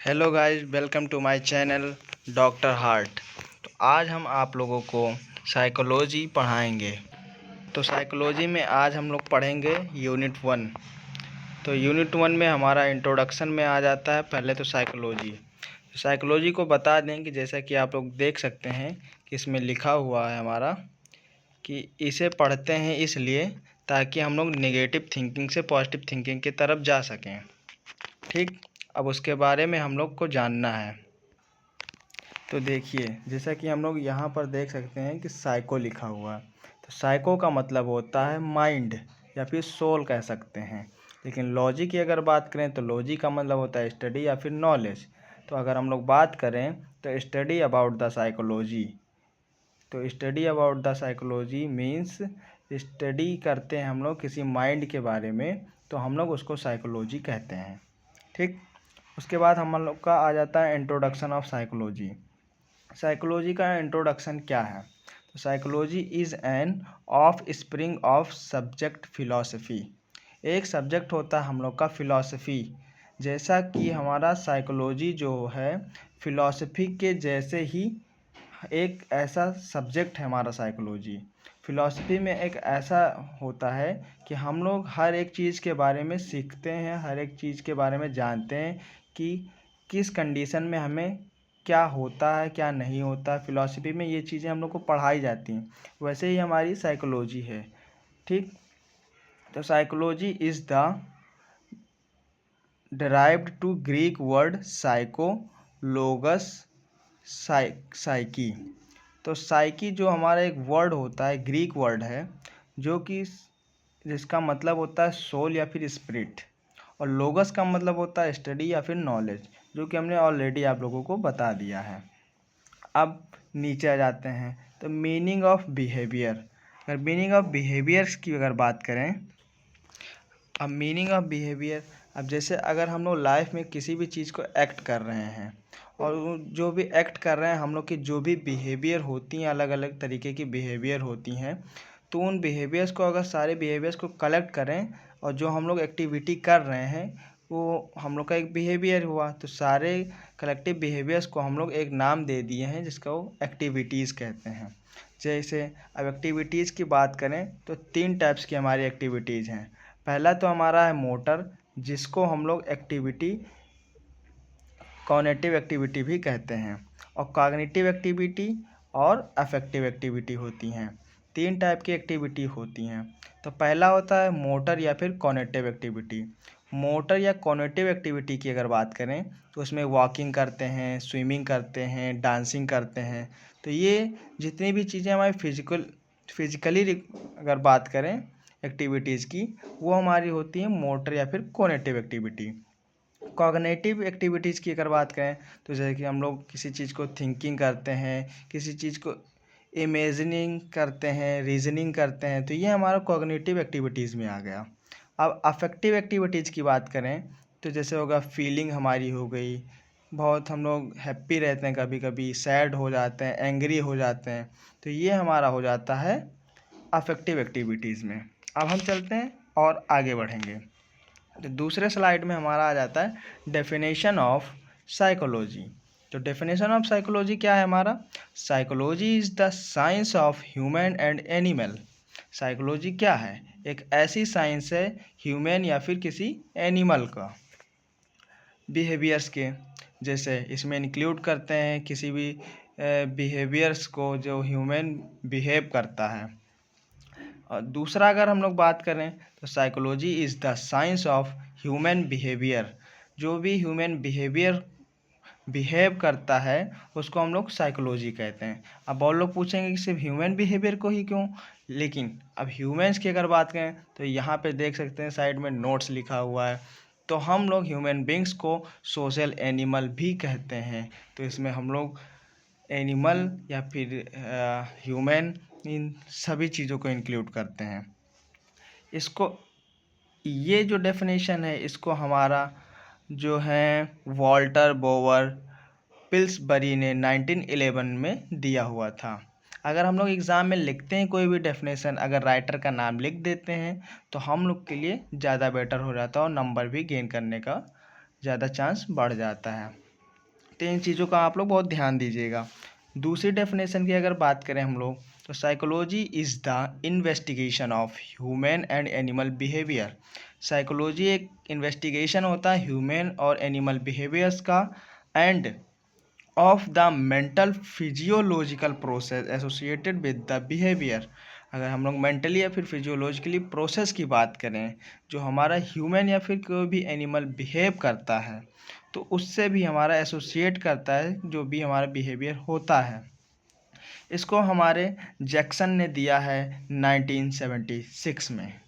Hello guys, welcome to my channel doctor heart. तो आज हम आप लोगों को साइकोलॉजी पढ़ाएंगे। तो साइकोलॉजी में आज हम लोग पढ़ेंगे यूनिट 1। तो यूनिट 1 में हमारा इंट्रोडक्शन में आ जाता है पहले तो साइकोलॉजी। तो साइकोलॉजी को बता दें कि जैसा कि आप लोग देख सकते हैं कि इसमें लिखा हुआ है हमारा कि इसे पढ़ते हैं इसलिए ताकि हम लोग नेगेटिव थिंकिंग से पॉजिटिव थिंकिंग की तरफ जा सकें। ठीक, अब उसके बारे में हम लोग को जानना है। तो देखिए, जैसा कि हम लोग यहाँ पर देख सकते हैं कि साइको लिखा हुआ है। तो साइको का मतलब होता है माइंड या फिर सोल कह सकते हैं। लेकिन लॉजी की अगर बात करें तो लॉजी का मतलब होता है स्टडी या फिर नॉलेज। तो अगर हम लोग बात करें तो स्टडी अबाउट द साइकोलॉजी। तो study about the psychology means study करते हैं हम लोग किसी माइंड के बारे में, तो हम लोग उसको साइकोलॉजी कहते हैं। ठीक, उसके बाद हम लोग का आ जाता है इंट्रोडक्शन ऑफ साइकोलॉजी। साइकोलॉजी का इंट्रोडक्शन क्या है? तो psychology is an of spring of subject philosophy. एक सब्जेक्ट होता है हम लोग का फिलॉसफी। जैसा कि हमारा साइकोलॉजी जो है फिलॉसफी के जैसे ही एक ऐसा सब्जेक्ट है हमारा साइकोलॉजी। फिलॉसफी में एक ऐसा होता है कि हम लोग हर एक चीज़ के बारे में सीखते हैं, हर एक चीज़ के बारे में जानते हैं कि किस कंडीशन में हमें क्या होता है क्या नहीं होता। फिलॉसफी में ये चीज़ें हम लोग को पढ़ाई जाती हैं, वैसे ही हमारी साइकोलॉजी है। ठीक, तो psychology is the derived to Greek word psycho लोगस psyche. तो साइकी जो हमारा एक वर्ड होता है, ग्रीक वर्ड है, जो कि जिसका मतलब होता है सोल या फिर स्पिरिट, और लोगस का मतलब होता है स्टडी या फिर नॉलेज, जो कि हमने ऑलरेडी आप लोगों को बता दिया है। अब नीचे आ जाते हैं तो मीनिंग ऑफ बिहेवियर। अगर मीनिंग ऑफ बिहेवियर्स की अगर बात करें, अब मीनिंग ऑफ बिहेवियर, अब जैसे अगर हम लोग लाइफ में किसी भी चीज़ को एक्ट कर रहे हैं और जो भी एक्ट कर रहे हैं हम लोग की जो भी बिहेवियर होती हैं, अलग अलग तरीके की बिहेवियर होती हैं, तो उन बिहेवियर्स को अगर सारे बिहेवियर्स को कलेक्ट करें और जो हम लोग एक्टिविटी कर रहे हैं वो हम लोग का एक बिहेवियर हुआ। तो सारे कलेक्टिव बिहेवियर्स को हम लोग एक नाम दे दिए हैं जिसका वो एक्टिविटीज़ कहते हैं। जैसे अब एक्टिविटीज़ की बात करें तो 3 टाइप्स की हमारी एक्टिविटीज़ हैं। पहला तो हमारा है मोटर, जिसको हम लोग कॉग्निटिव एक्टिविटी भी कहते हैं, और कॉग्निटिव एक्टिविटी और अफेक्टिव एक्टिविटी होती हैं। 3 टाइप की एक्टिविटी होती हैं। तो पहला होता है मोटर या फिर कॉग्निटिव एक्टिविटी। मोटर या कॉग्निटिव एक्टिविटी की अगर बात करें तो उसमें वॉकिंग करते हैं, स्विमिंग करते हैं, डांसिंग करते हैं। तो ये जितनी भी चीज़ें हमारी फिजिकली अगर बात करें एक्टिविटीज़ की, वो हमारी होती हैं मोटर या फिर कॉग्निटिव एक्टिविटी। कॉग्निटिव एक्टिविटीज़ की अगर बात करें तो जैसे कि हम लोग किसी चीज़ को थिंकिंग करते हैं, किसी चीज़ को इमेजिनिंग करते हैं, रीजनिंग करते हैं, तो ये हमारा कॉग्निटिव एक्टिविटीज़ में आ गया। अब अफेक्टिव एक्टिविटीज़ की बात करें तो जैसे होगा फीलिंग हमारी हो गई, बहुत हम लोग हैप्पी रहते हैं, कभी कभी सैड हो जाते हैं, एंग्री हो जाते हैं, तो ये हमारा हो जाता है अफेक्टिव एक्टिविटीज़ में। अब हम चलते हैं और आगे बढ़ेंगे। तो दूसरे स्लाइड में हमारा आ जाता है डेफिनेशन ऑफ साइकोलॉजी। तो डेफिनेशन ऑफ साइकोलॉजी क्या है हमारा? Psychology is the science of human and animal. Psychology क्या है? एक ऐसी साइंस है ह्यूमन या फिर किसी एनिमल का बिहेवियर्स के। जैसे इसमें इंक्लूड करते हैं किसी भी बिहेवियर्स को जो ह्यूमन बिहेव करता है। और दूसरा अगर हम लोग बात करें तो psychology is the science of human behaviour. जो भी ह्यूमन बिहेव करता है उसको हम लोग साइकोलॉजी कहते हैं। अब और लोग पूछेंगे कि सिर्फ ह्यूमन बिहेवियर को ही क्यों, लेकिन अब ह्यूमंस की अगर बात करें तो यहाँ पे देख सकते हैं साइड में नोट्स लिखा हुआ है। तो हम लोग ह्यूमन बींग्स को सोशल एनिमल भी कहते हैं। तो इसमें हम लोग एनिमल या फिर ह्यूमन, इन सभी चीज़ों को इंक्लूड करते हैं। इसको, ये जो डेफिनेशन है इसको हमारा जो है वॉल्टर बोवर पिल्सबरी ने 1911 में दिया हुआ था। अगर हम लोग एग्ज़ाम में लिखते हैं कोई भी डेफिनेशन, अगर राइटर का नाम लिख देते हैं तो हम लोग के लिए ज़्यादा बेटर हो जाता है और नंबर भी गेन करने का ज़्यादा चांस बढ़ जाता है। तो इन चीज़ों का आप लोग बहुत ध्यान दीजिएगा। दूसरी डेफिनेशन की अगर बात करें हम लोग, तो psychology is the investigation of human and animal behaviour. Psychology एक इन्वेस्टिगेशन होता है ह्यूमन और एनिमल बिहेवियर्स का end of the mental physiological process associated with the behaviour. अगर हम लोग मेंटली या फिर फिजियोलॉजिकली प्रोसेस की बात करें जो हमारा ह्यूमन या फिर कोई भी एनिमल बिहेव करता है, तो उससे भी हमारा एसोसिएट करता है जो भी हमारा बिहेवियर होता है। इसको हमारे जैक्सन ने दिया है 1976 में।